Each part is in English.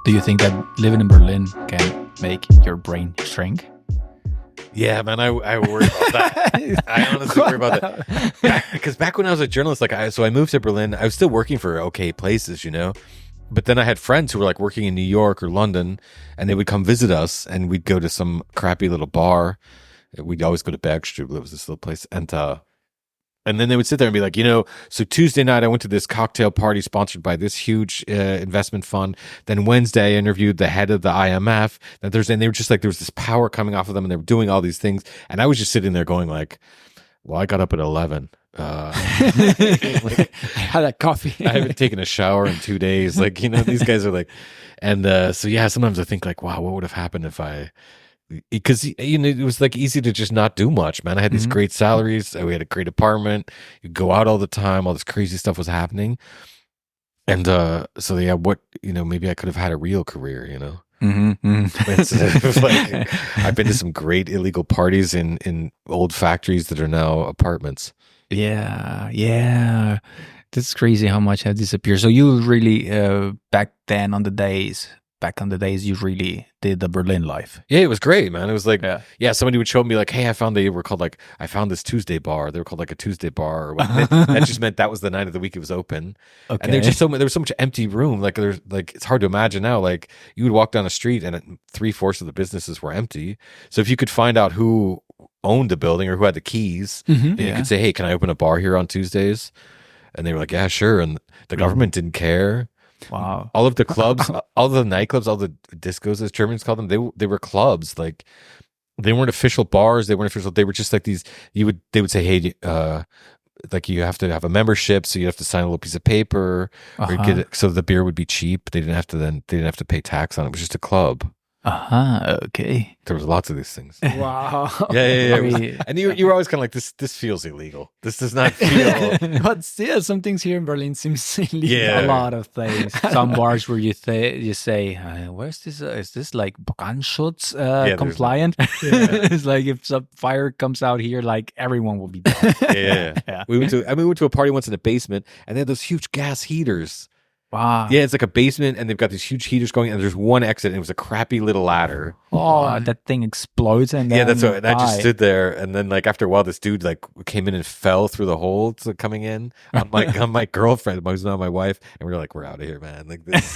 Do you think that living in Berlin can make your brain shrink? Yeah, man, I worry about that. I honestly worry about that. Because back when I was a journalist, so I moved to Berlin. I was still working for okay places, But then I had friends who were like working in New York or London, and they would come visit us, and we'd go to some crappy little bar. We'd always go to Bergstube. It was this little place, and then they would sit there and be like, so Tuesday night I went to this cocktail party sponsored by this huge investment fund. Then Wednesday I interviewed the head of the IMF. Then Thursday, and they were just like, there was this power coming off of them, and they were doing all these things. And I was just sitting there going like, well, I got up at 11. I had a coffee. I haven't taken a shower in 2 days. These guys are like, and so yeah, sometimes I think like, wow, what would have happened because it was like easy to just not do much, man. I had these great salaries. We had a great apartment. You go out all the time. All this crazy stuff was happening. And so yeah, maybe I could have had a real career, Instead of I've been to some great illegal parties in old factories that are now apartments. Yeah. That's crazy how much has disappeared. So you really, back on the days, you really did the Berlin life. Yeah, it was great, man. It was like, somebody would show me like, hey, I found I found this Tuesday bar. They were called like a Tuesday bar. Or that just meant that was the night of the week it was open. Okay. And there was so much empty room. Like it's hard to imagine now. Like you would walk down the street and 3/4 of the businesses were empty. So if you could find out who owned the building or who had the keys, then you could say, hey, can I open a bar here on Tuesdays? And they were like, yeah, sure. And the government didn't care. Wow. All of the clubs, all the nightclubs, all the discos, as Germans call them, they were clubs. Like they weren't official bars. They weren't official. They were just like these. They would say, hey, like you have to have a membership, so you have to sign a little piece of paper or get it, so the beer would be cheap. They didn't have to pay tax on it. It was just a club. Okay. There was lots of these things. Wow. Yeah. And you were always kind of like, this feels illegal. This does not feel. But still, some things here in Berlin seems illegal. Yeah. A lot of things. Some bars where you say, where's this? Is this like Brandschutz compliant? It's like if some fire comes out here, like everyone will be dead. Yeah. We went to a party once in a basement, and they had those huge gas heaters. Wow. Yeah, it's like a basement, and they've got these huge heaters going, and there's one exit, and it was a crappy little ladder. Oh, that thing explodes, and then that's what. I just stood there, and then like after a while, this dude like came in and fell through the hole coming in on my girlfriend, who's not my wife, and we were like, we're out of here, man. Like this.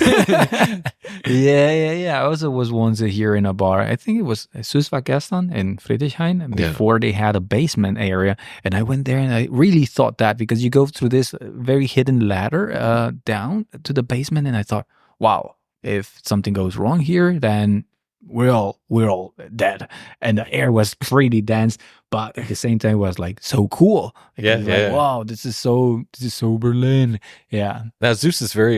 Yeah. I also was once here in a bar. I think it was Süßwassergestern in Friedrichshain, before they had a basement area, and I went there, and I really thought that because you go through this very hidden ladder down to the basement, and I thought, wow, if something goes wrong here, then we're all dead. And the air was pretty dense, but at the same time it was like so cool. Like, wow, this is so Berlin. Yeah. Now Zeus is very